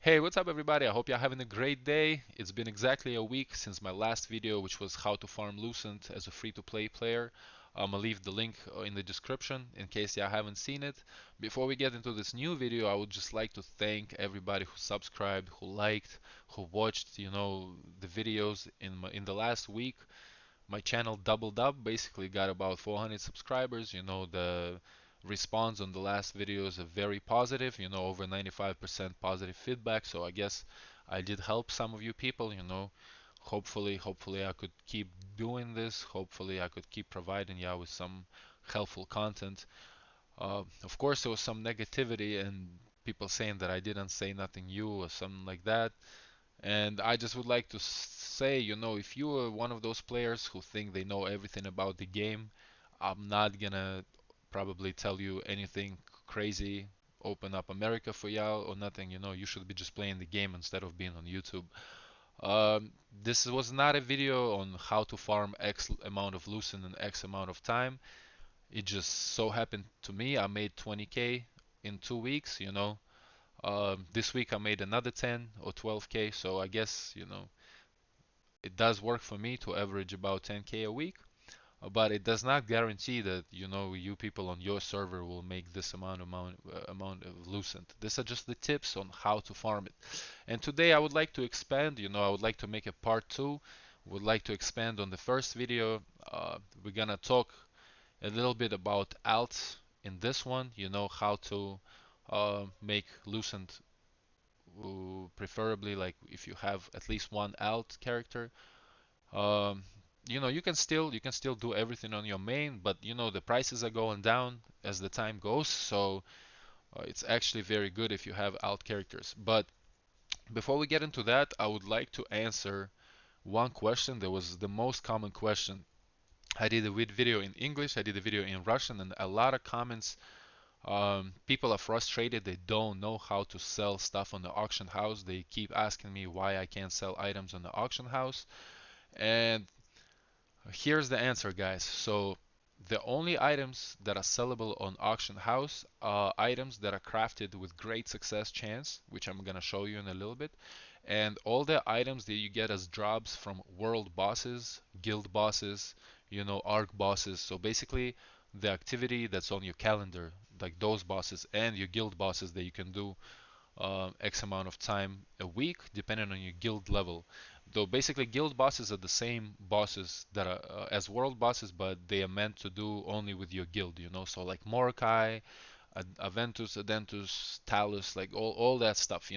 Hey, what's up everybody? I hope you're having a great day. It's been exactly a week since my last video, which was how to farm Lucent as a free-to-play player. I'm gonna leave the link in the description in case you haven't seen it. Before we get into this new video, I would just like to thank everybody who subscribed, who liked, who watched, the videos in the last week. My channel doubled up, basically got about 400 subscribers. The response on the last videos are very positive, over 95% positive feedback. So I guess I did help some of you people. Hopefully I could keep doing this. Hopefully I could keep providing you with some helpful content. Of course, there was some negativity and people saying that I didn't say nothing new or something like that. And I just would like to say, if you are one of those players who think they know everything about the game, I'm not gonna probably tell you anything crazy, open up America for y'all or nothing. You should be just playing the game instead of being on YouTube. This was not a video on how to farm X amount of Lucent in X amount of time. It just so happened to me I made 20k in 2 weeks. This week I made another 10 or 12k, so I guess, it does work for me to average about 10k a week, but it does not guarantee that, you people on your server will make this amount of Lucent. These are just the tips on how to farm it. And today I would like to expand, I would like to make a part 2. Would like to expand on the first video. We're gonna talk a little bit about alts in this one, how to make Lucent, preferably like if you have at least one alt character. um, you can still do everything on your main, but the prices are going down as the time goes, so it's actually very good if you have alt characters. But before we get into that, I would like to answer one question that was the most common question. I did a video in English, I did a video in Russian, and a lot of comments. People are frustrated. They don't know how to sell stuff on the auction house. They keep asking me why I can't sell items on the auction house. And here's the answer, guys. So the only items that are sellable on auction house are items that are crafted with great success chance, which I'm gonna show you in a little bit. And all the items that you get as drops from world bosses, guild bosses, arc bosses. So basically the activity that's on your calendar, like those bosses and your guild bosses that you can do X amount of time a week, depending on your guild level. Though basically guild bosses are the same bosses that are as world bosses, but they are meant to do only with your guild. So like Mordecai, Aventus, Adentus, Talus, like all that stuff.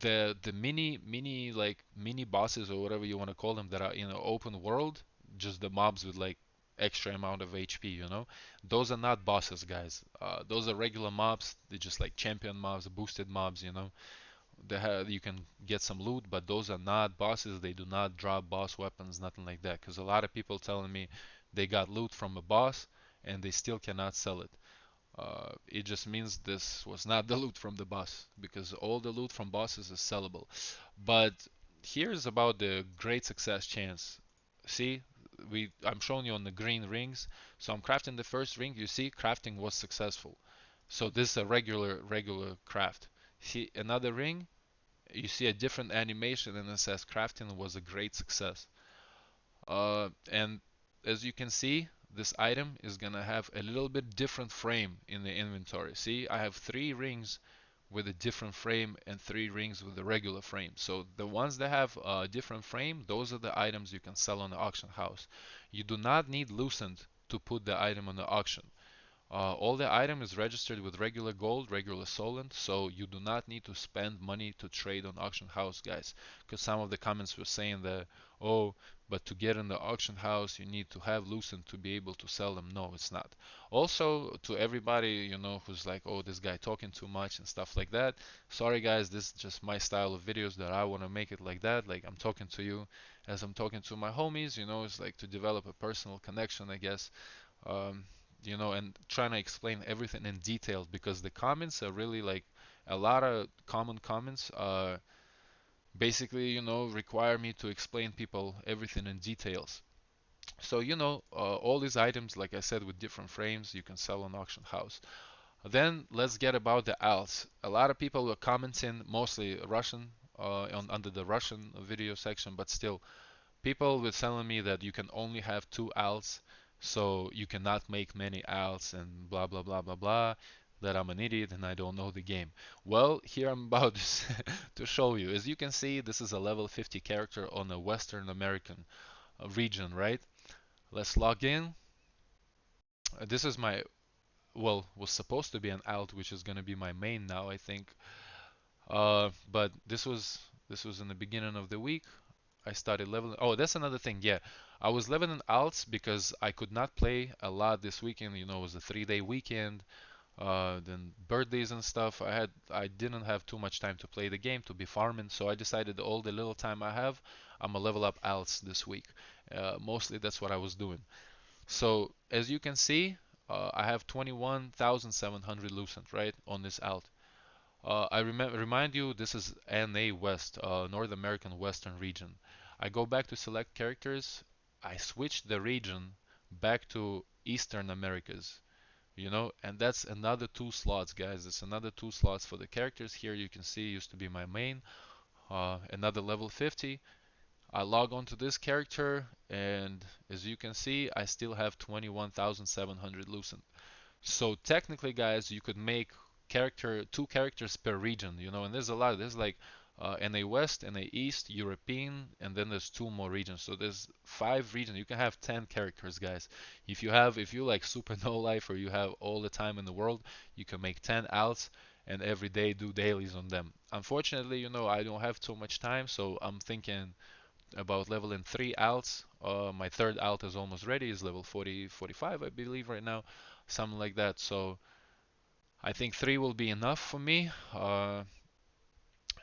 The mini bosses or whatever you want to call them that are in an open world, just the mobs with like extra amount of HP. Those are not bosses, guys. Those are regular mobs. They're just like champion mobs, boosted mobs. You can get some loot, but those are not bosses. They do not drop boss weapons, nothing like that. Because a lot of people telling me they got loot from a boss and they still cannot sell it. It just means this was not the loot from the boss, because all the loot from bosses is sellable. But here's about the great success chance. See, I'm showing you on the green rings. So I'm crafting the first ring. You see, crafting was successful. So this is a regular craft. See another ring. You see a different animation and it says crafting was a great success. And as you can see, this item is gonna have a little bit different frame in the inventory. See, I have 3 rings with a different frame and 3 rings with a regular frame. So the ones that have a different frame, those are the items you can sell on the auction house. You do not need Lucent to put the item on the auction. All the item is registered with regular gold, regular solent, so you do not need to spend money to trade on auction house, guys. Because some of the comments were saying that, oh, but to get in the auction house you need to have Lucent to be able to sell them. No, it's not. Also, to everybody, who's like, oh, this guy talking too much and stuff like that. Sorry, guys, this is just my style of videos that I want to make it like that. Like I'm talking to you as I'm talking to my homies. It's like to develop a personal connection, I guess. Um, and trying to explain everything in detail, because the comments are really like a lot of common comments basically, require me to explain people everything in details. So, all these items, like I said, with different frames, you can sell on auction house. Then let's get about the alts. A lot of people were commenting, mostly Russian, under the Russian video section, but still, people were telling me that you can only have two alts, so you cannot make many alts and blah blah blah blah blah. That I'm an idiot and I don't know the game. Well, here I'm about to show you. As you can see, this is a level 50 character on a Western American region, right? Let's log in. This is my, well, was supposed to be an alt, which is going to be my main now, I think. But this was in the beginning of the week. I started leveling. Oh, that's another thing. Yeah, I was leveling alts because I could not play a lot this weekend. You know, it was a 3-day weekend. Then birthdays and stuff. I didn't have too much time to play the game, to be farming. So I decided all the little time I have, I'm gonna level up alts this week. Mostly that's what I was doing. So as you can see, I have 21,700 Lucent, right, on this alt. Remind you, this is NA West, North American Western region. I go back to select characters. I switch the region back to Eastern Americas, and that's another two slots, guys. It's another two slots for the characters. Here you can see used to be my main, another level 50. I log on to this character, and as you can see, I still have 21,700 Lucent. So technically, guys, you could make two characters per region, and there's a lot. There's like NA West, NA East, European, and then there's two more regions. So there's 5 regions. You can have 10 characters, guys. If you like super no life or you have all the time in the world, you can make 10 alts and every day do dailies on them. Unfortunately, I don't have too much time, so I'm thinking about leveling 3 alts. My third alt is almost ready, is level 40, 45, I believe, right now, something like that. So I think 3 will be enough for me.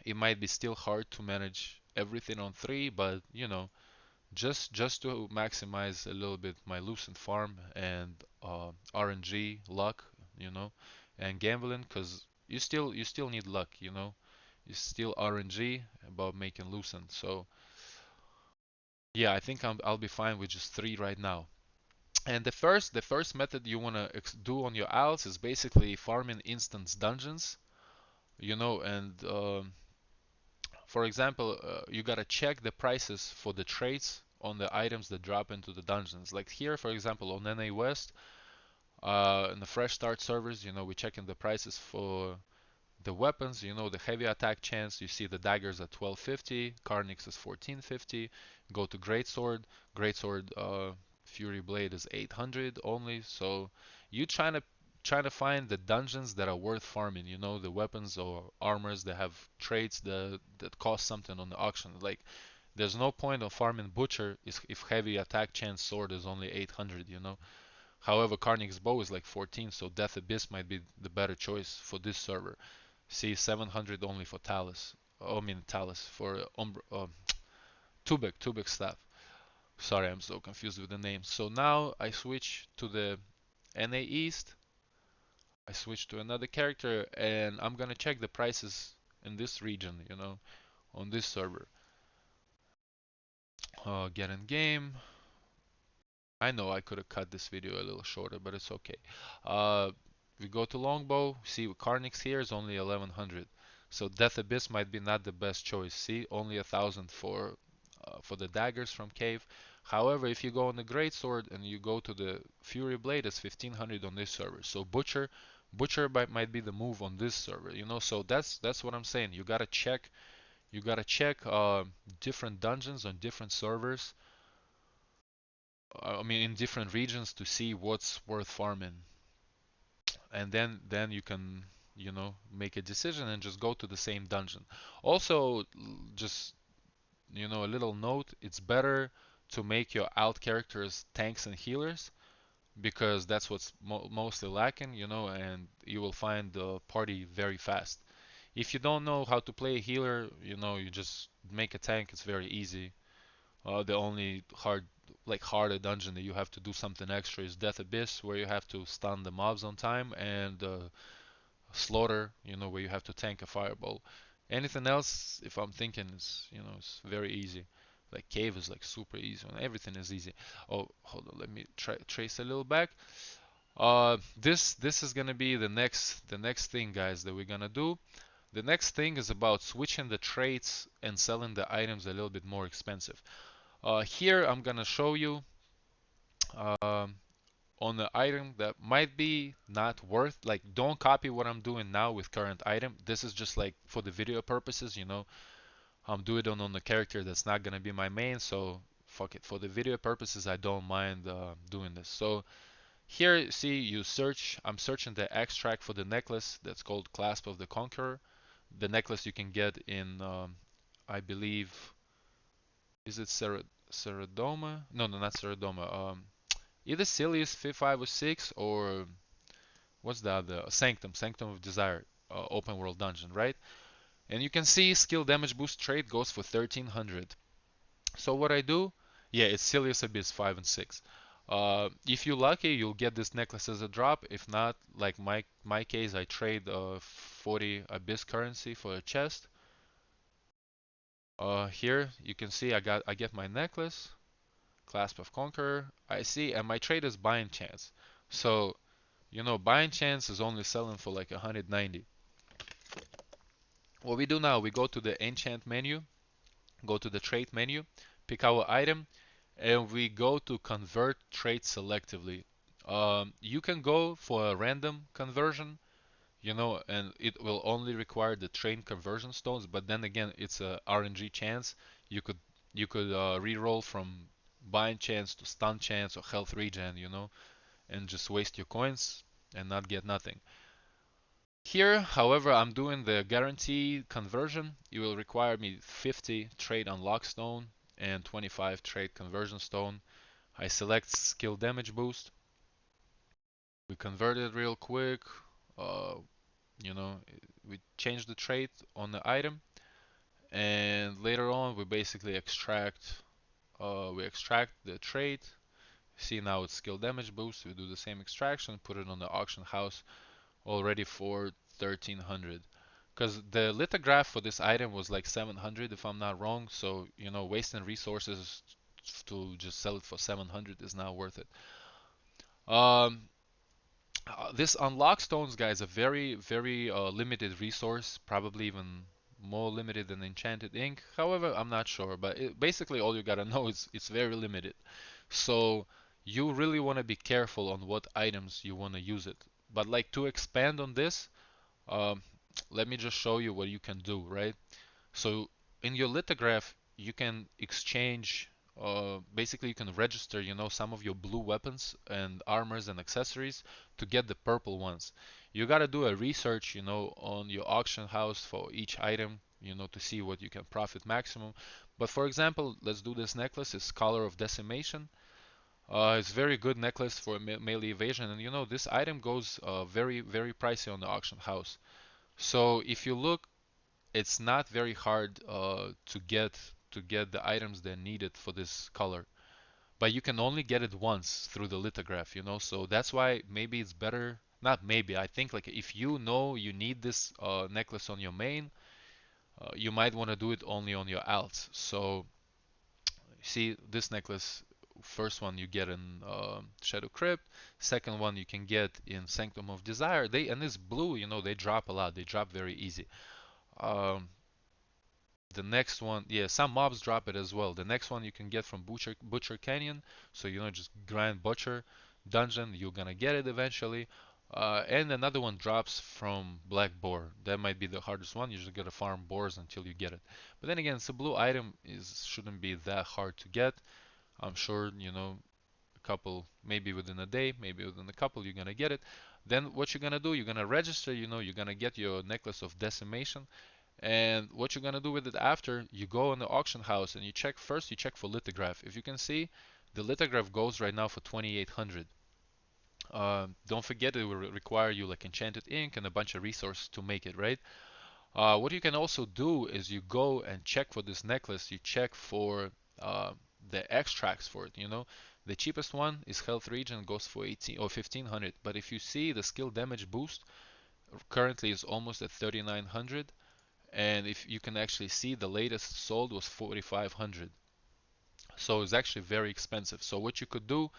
It might be still hard to manage everything on 3, but just to maximize a little bit my Lucent farm and RNG luck, you know, and gambling, because you still need luck, You still RNG about making Lucent. So yeah, I think I'll be fine with just 3 right now. And the first method you want to do on your owls is basically farming instance dungeons, and for example, you gotta check the prices for the traits on the items that drop into the dungeons. Like here, for example, on NA West, in the fresh start servers, we're checking the prices for the weapons, the heavy attack chance. You see the daggers at 1250, Carnix is 1450. Go to Greatsword. Greatsword Fury Blade is 800 only. So you trying to find the dungeons that are worth farming. The weapons or armors that have traits that cost something on the auction. Like there's no point of farming Butcher if heavy attack chance sword is only 800. However, Carnix bow is like 14, so Death Abyss might be the better choice for this server. See, 700 only for Talus. Oh, I mean Talus for Tubek staff. Sorry, I'm so confused with the names. So now I switch to the NA East. I switch to another character, and I'm gonna check the prices in this region, on this server. Get in game. I know I could have cut this video a little shorter, but it's okay. Uh, we go to Longbow. See, Carnix here is only 1100. So Death Abyss might be not the best choice. See, only 1000 for the daggers from Cave. However, if you go on the Greatsword and you go to the Fury Blade, it's 1500 on this server. So Butcher might be the move on this server. So that's what I'm saying. You gotta check different dungeons on different servers. I mean, in different regions to see what's worth farming, and then you can, make a decision and just go to the same dungeon. Also, just a little note: it's better to make your alt characters tanks and healers because that's what's mostly lacking, and you will find the party very fast. If you don't know how to play a healer, you just make a tank. It's very easy. The only harder dungeon that you have to do something extra is Death Abyss, where you have to stun the mobs on time, and Slaughter, where you have to tank a fireball. Anything else, if I'm thinking, is very easy. Like Cave is like super easy, and everything is easy. Oh, hold on, let me trace a little back. This is gonna be the next thing, guys, that we're gonna do. The next thing is about switching the traits and selling the items a little bit more expensive. Here I'm gonna show you um, on the item that might be not worth, like, don't copy what I'm doing now with current item. This is just like for the video purposes, I'm doing it on the character that's not gonna be my main, so fuck it. For the video purposes, I don't mind doing this. So here, see, I'm searching the extract for the necklace that's called Clasp of the Conqueror. The necklace you can get in, I believe, is it Ceradoma? No, no, not Ceradoma. Either Silius 506 or what's the other? Sanctum of Desire, open world dungeon, right? And you can see skill damage boost trait goes for 1300. So what I do, yeah, it's Silius Abyss 5 and 6. If you're lucky, you'll get this necklace as a drop. If not, like my case, I trade 40 Abyss currency for a chest. Here you can see I get my necklace, Clasp of Conqueror. I see, and my trade is buying chance. So buying chance is only selling for like 190. What we do now, we go to the enchant menu, go to the trait menu, pick our item, and we go to convert trait selectively. You can go for a random conversion, and it will only require the train conversion stones. But then again, it's a RNG chance. You could re-roll from bind chance to stun chance or health regen, and just waste your coins and not get nothing. Here, however, I'm doing the guarantee conversion. It will require me 50 trade unlock stone and 25 trade conversion stone. I select skill damage boost. We convert it real quick. Uh, you know, we change the trait on the item, and later on we basically extract the trait. See, now it's skill damage boost. We do the same extraction, put it on the auction house already for 1300. Because the lithograph for this item was like 700 if I'm not wrong, so wasting resources to just sell it for 700 is not worth it. Um, this unlock stones, guys, a very, very limited resource, probably even more limited than enchanted ink. However, I'm not sure, but basically all you gotta know is it's very limited. So you really want to be careful on what items you want to use it. But like to expand on this, um, let me just show you what you can do, right? So in your lithograph, you can exchange, basically you can register, some of your blue weapons and armors and accessories to get the purple ones. You gotta do a research, on your auction house for each item, to see what you can profit maximum. But for example, let's do this necklace. It's Color of Decimation. It's very good necklace for melee evasion, and this item goes very, very pricey on the auction house. So if you look, it's not very hard to get the items that are needed for this color. But you can only get it once through the lithograph, so that's why maybe it's better, not maybe, I think, like, if you know you need this necklace on your main, you might want to do it only on your alts. So see, this necklace, first one you get in Shadow Crypt, second one you can get in Sanctum of Desire. And it's blue, they drop a lot, they drop very easy. um, The next one, yeah, some mobs drop it as well. The next one you can get from Butcher Canyon. So just grind Butcher dungeon, you're gonna get it eventually. And another one drops from Black Boar. That might be the hardest one. You just gotta farm boars until you get it. But then again, it's a blue item, is shouldn't be that hard to get. I'm sure, a couple, maybe within a day, maybe within a couple, you're gonna get it. Then what you're gonna do, you're gonna register, you're gonna get your Necklace of Decimation. And what you're gonna do with it after, you go in the auction house and you check first, you check for lithograph. If you can see, the lithograph goes right now for 2800. Don't forget it will require you like enchanted ink and a bunch of resources to make it, right? What you can also do is you go and check for this necklace, you check for uh, the extracts for it, The cheapest one is health regen, goes for 18 or 1500. But if you see, the skill damage boost currently is almost at 3900. And if you can actually see, the latest sold was 4500. So it's actually very expensive. So what you could do,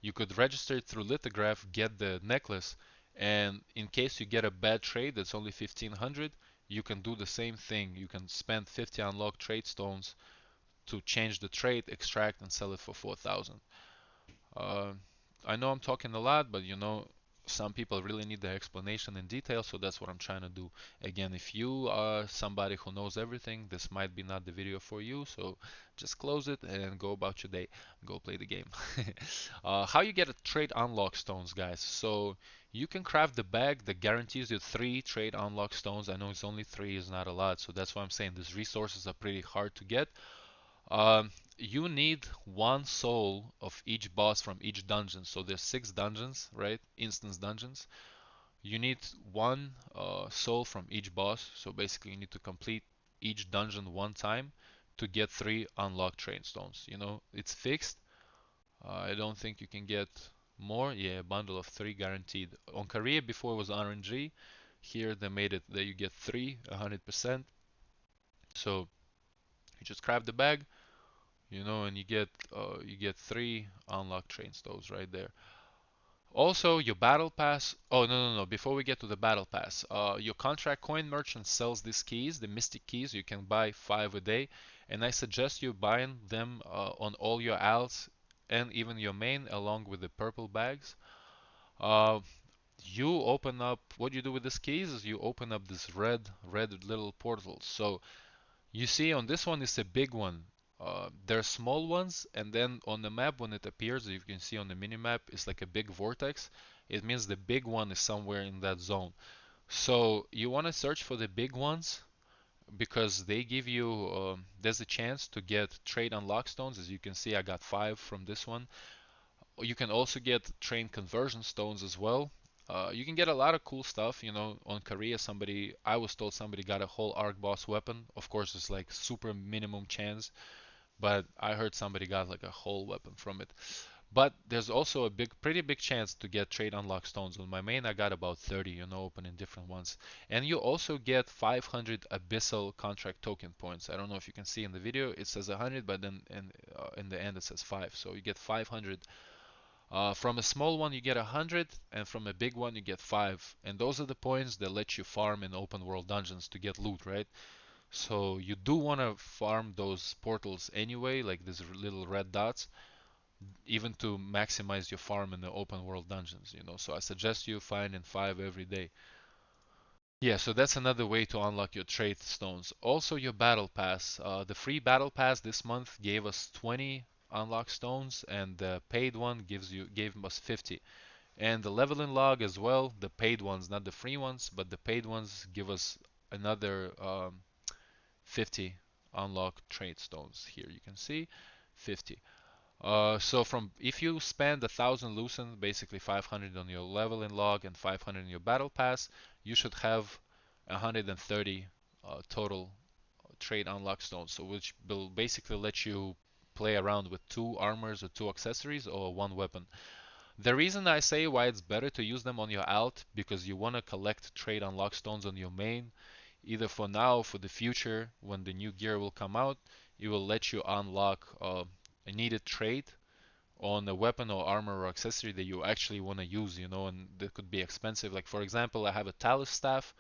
You could register it through Lithograph, get the necklace, and in case you get a bad trade that's only 1500, you can do the same thing. You can spend 50 unlocked trade stones to change the trade, extract, and sell it for 4000. Uh, I know I'm talking a lot, but some people really need the explanation in detail, so that's what I'm trying to do. Again, if you are somebody who knows everything, this might be not the video for you, so just close it and go about your day. Go play the game. How you get a trade unlock stones, guys? So you can craft the bag that guarantees you 3 trade unlock stones. I know it's only 3, is not a lot, so that's why I'm saying these resources are pretty hard to get. You need 1 soul of each boss from each dungeon. So there's 6 dungeons, right? Instance dungeons. You need 1 soul from each boss. So basically, you need to complete each dungeon 1 time to get 3 unlocked train stones. It's fixed. I don't think you can get more. Yeah, a bundle of 3 guaranteed. On Korea before it was RNG. Here they made it that you get 3, 100%. So you just grab the bag, and you get 3 unlocked train stoves right there. Also, your battle pass. Oh, no, no, no. Before we get to the battle pass, your contract coin merchant sells these keys, the mystic keys. You can buy 5 a day, and I suggest you buying them on all your alts and even your main, along with the purple bags. Uh, you open up. What you do with these keys is you open up this red little portals. So you see on this one is a big one. There are small ones, and then on the map when it appears, you can see on the minimap, it's like a big vortex. It means the big one is somewhere in that zone. So you want to search for the big ones because they give you, there's a chance to get trade unlock stones. As you can see, I got 5 from this one. You can also get train conversion stones as well. You can get a lot of cool stuff. On Korea, I was told somebody got a whole arc boss weapon. Of course, it's like super minimum chance, but I heard somebody got like a whole weapon from it. But there's also a pretty big chance to get trade unlock stones. On my main, I got about 30, opening different ones. And you also get 500 abyssal contract token points. I don't know if you can see in the video, it says 100, but then in the end it says 5. So you get 500. From a small one you get 100, and from a big one you get 5. And those are the points that let you farm in open world dungeons to get loot, right? So you do want to farm those portals anyway, like these little red dots, even to maximize your farm in the open world dungeons. So I suggest you finding 5 every day. Yeah, so that's another way to unlock your trade stones. Also your battle pass. The free battle pass this month gave us 20 unlock stones, and the paid one gave us 50. And the leveling log as well, the paid ones, not the free ones, but the paid ones give us another 50 unlocked trade stones. Here you can see 50. So from if you spend 1,000 Lucent, basically 500 on your leveling log and 500 in your battle pass, you should have 130 total trade unlock stones. So which will basically let you play around with 2 armors or 2 accessories or 1 weapon. The reason I say why it's better to use them on your alt, because you want to collect trade unlock stones on your main, either for now or for the future when the new gear will come out. It will let you unlock a needed trade on a weapon or armor or accessory that you actually want to use, and that could be expensive. Like for example, I have a Talus staff,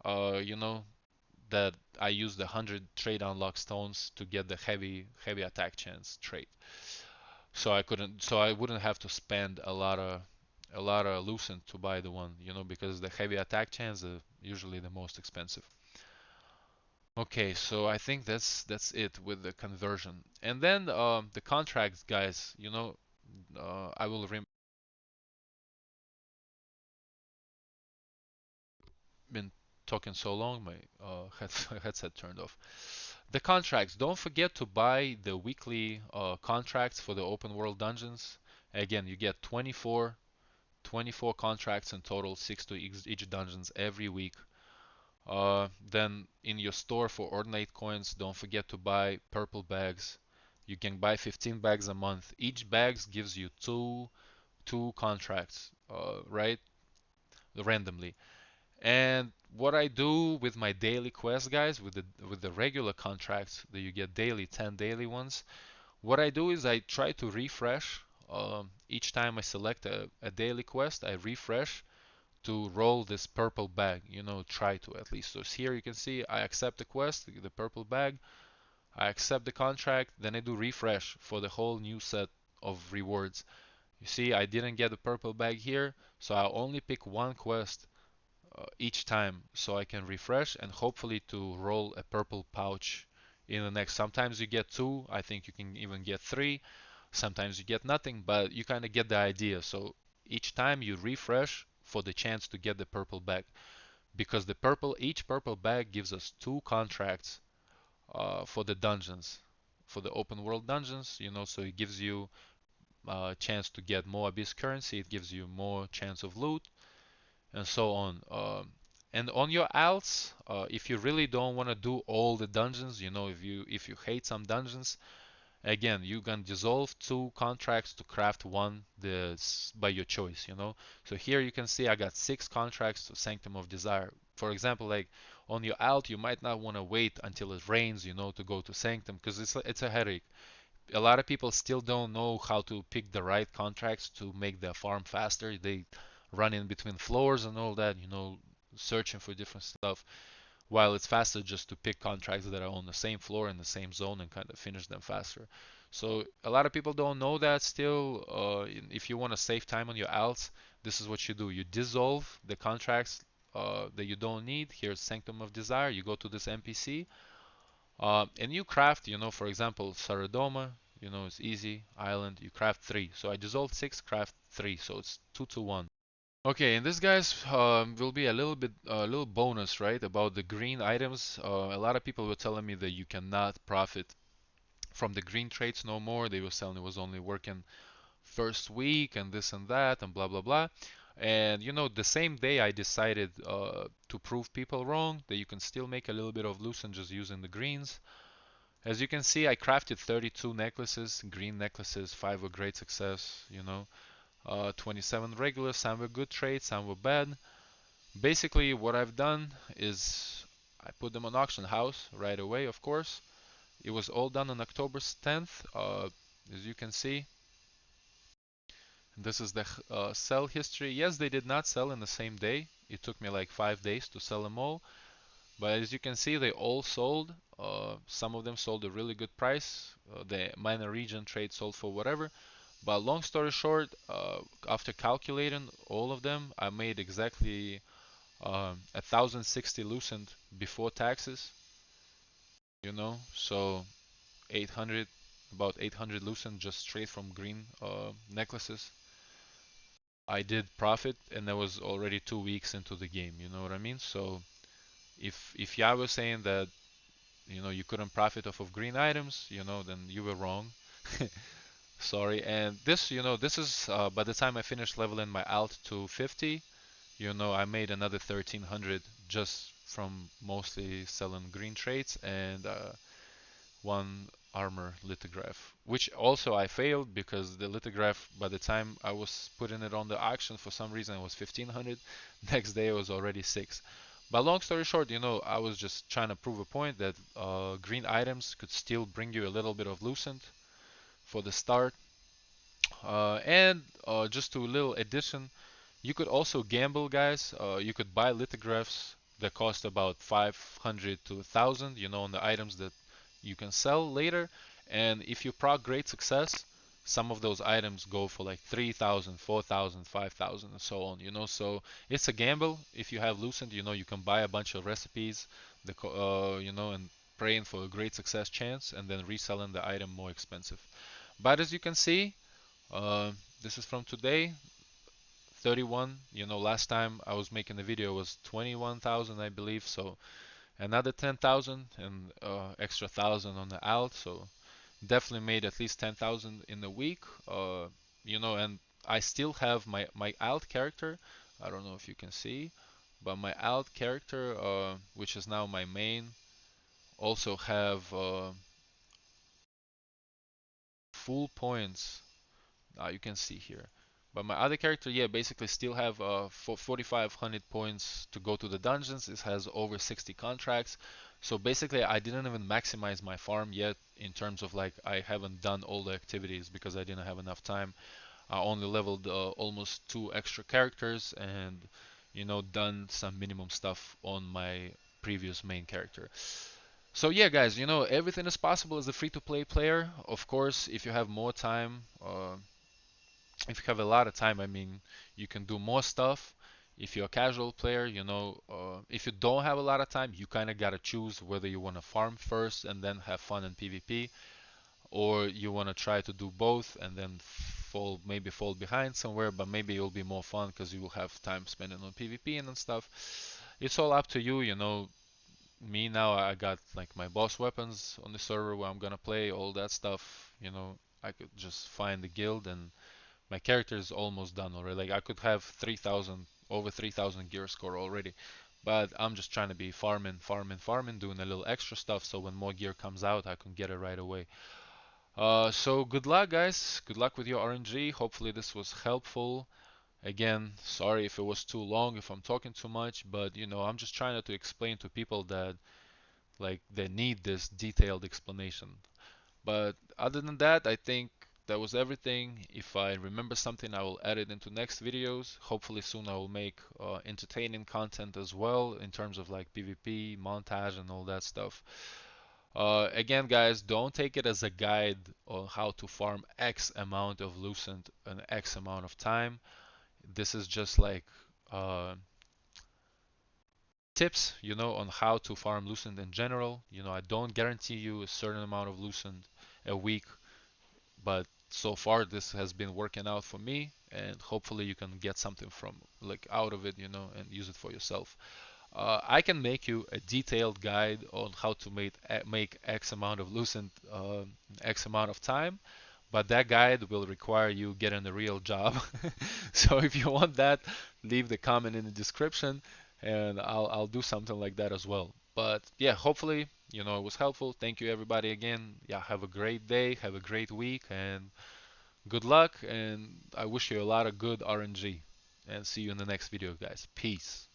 you know, that I used 100 trade unlock stones to get the heavy attack chance trade. So I wouldn't have to spend a lot of Lucent to buy the one, because the heavy attack chance are usually the most expensive. Okay, so I think that's it with the conversion. And then the contracts, guys, I will been talking so long, my headset turned off. The contracts, don't forget to buy the weekly contracts for the open world dungeons. Again, you get 24 contracts in total, 6 to each dungeons every week. Then in your store for ordinate coins, don't forget to buy purple bags. You can buy 15 bags a month. Each bags gives you two contracts, right? Randomly. And what I do with my daily quest, guys, with the regular contracts that you get daily, 10 daily ones, what I do is I try to refresh each time I select a daily quest, I refresh to roll this purple bag, try to at least. So here you can see I accept the quest, the purple bag, I accept the contract, then I do refresh for the whole new set of rewards. You see, I didn't get the purple bag here, so I'll only pick one quest each time so I can refresh and hopefully to roll a purple pouch in the next. Sometimes you get two, I think you can even get three, sometimes you get nothing, but you kind of get the idea. So each time you refresh for the chance to get the purple bag, because each purple bag gives us two contracts for the dungeons, for the open world dungeons, so it gives you a chance to get more abyss currency, it gives you more chance of loot, and so on. And on your alts, if you really don't want to do all the dungeons, if you hate some dungeons, again, you can dissolve two contracts to craft one by your choice, So here you can see I got 6 contracts to Sanctum of Desire. For example, like on your alt, you might not want to wait until it rains, to go to Sanctum because it's a headache. A lot of people still don't know how to pick the right contracts to make their farm faster. They run in between floors and all that, searching for different stuff. While it's faster just to pick contracts that are on the same floor in the same zone and kind of finish them faster. So a lot of people don't know that still. If you want to save time on your alts, this is what you do. You dissolve the contracts that you don't need. Here's Sanctum of Desire. You go to this NPC and you craft, for example, Saradoma. It's easy. Island. You craft 3. So I dissolved 6, craft 3. So it's 2 to 1. Okay, and this guys will be a little bonus, right, about the green items. A lot of people were telling me that you cannot profit from the green traits no more. They were saying it was only working first week and this and that and blah blah blah. And the same day I decided to prove people wrong that you can still make a little bit of Lucent just using the greens. As you can see, I crafted 32 necklaces, green necklaces, 5 were great success, 27 regular, some were good trades, some were bad. Basically, what I've done is I put them on auction house right away, of course. It was all done on October 10th. As you can see, this is the sell history. Yes, they did not sell in the same day. It took me like 5 days to sell them all. But as you can see, they all sold. Some of them sold a really good price. The minor region trade sold for whatever. But long story short, after calculating all of them, I made exactly 1060 Lucent before taxes, so 800, about 800 Lucent just straight from green necklaces. I did profit, and that was already 2 weeks into the game. You know what I mean? So if Ya was saying that you couldn't profit off of green items, then you were wrong. Sorry. And this is by the time I finished leveling my alt to 50, I made another 1300 just from mostly selling green traits and one armor lithograph, which also I failed because the lithograph, by the time I was putting it on the auction, for some reason it was 1500. Next day it was already 6. But long story short, I was just trying to prove a point that green items could still bring you a little bit of Lucent for the start. And just to a little addition, you could also gamble, guys. You could buy lithographs that cost about 500 to 1000, on the items that you can sell later. And if you proc great success, some of those items go for like 3000, 4000, 5000, and so on, So it's a gamble. If you have Lucent, you can buy a bunch of recipes, and praying for a great success chance, and then reselling the item more expensive. But as you can see, uh, this is from today, 31. Last time I was making the video was 21,000, I believe. So another 10,000 and extra 1,000 on the alt. So definitely made at least 10,000 in a week. And I still have my alt character. I don't know if you can see, but my alt character, which is now my main, also have full points. You can see here. But my other character, yeah, basically still have for 4,500 points to go to the dungeons. It has over 60 contracts. So basically, I didn't even maximize my farm yet in terms of like I haven't done all the activities because I didn't have enough time. I only leveled almost two extra characters and done some minimum stuff on my previous main character. So yeah, guys, everything is possible as a free-to-play player. Of course, if you have more time, if you have a lot of time, I mean, you can do more stuff. If you're a casual player, if you don't have a lot of time, you kind of gotta choose whether you want to farm first and then have fun in PvP, or you want to try to do both and then maybe fall behind somewhere, but maybe it'll be more fun because you will have time spending on PvP and stuff. It's all up to you, me now, I got like my boss weapons on the server where I'm gonna play all that stuff. I could just find the guild and my character is almost done already. Like I could have 3,000 over 3,000 gear score already, but I'm just trying to be farming, farming, farming, doing a little extra stuff so when more gear comes out, I can get it right away. So good luck, guys. Good luck with your RNG. Hopefully this was helpful. Again, sorry if it was too long, if I'm talking too much, but I'm just trying to explain to people that like they need this detailed explanation. But other than that, I think that was everything. If I remember something, I will add it into next videos. Hopefully soon I will make entertaining content as well in terms of like PvP, montage, and all that stuff. Again, guys, don't take it as a guide on how to farm X amount of Lucent in X amount of time. This is just like uh, tips, on how to farm Lucent in general. I don't guarantee you a certain amount of Lucent a week, but so far this has been working out for me, and hopefully you can get something from like out of it, and use it for yourself. I can make you a detailed guide on how to make X amount of Lucent X amount of time, but that guide will require you getting a real job. So if you want that, leave the comment in the description, and I'll do something like that as well. But yeah, hopefully it was helpful. Thank you everybody again. Yeah, have a great day, have a great week, and good luck. And I wish you a lot of good RNG. And see you in the next video, guys. Peace.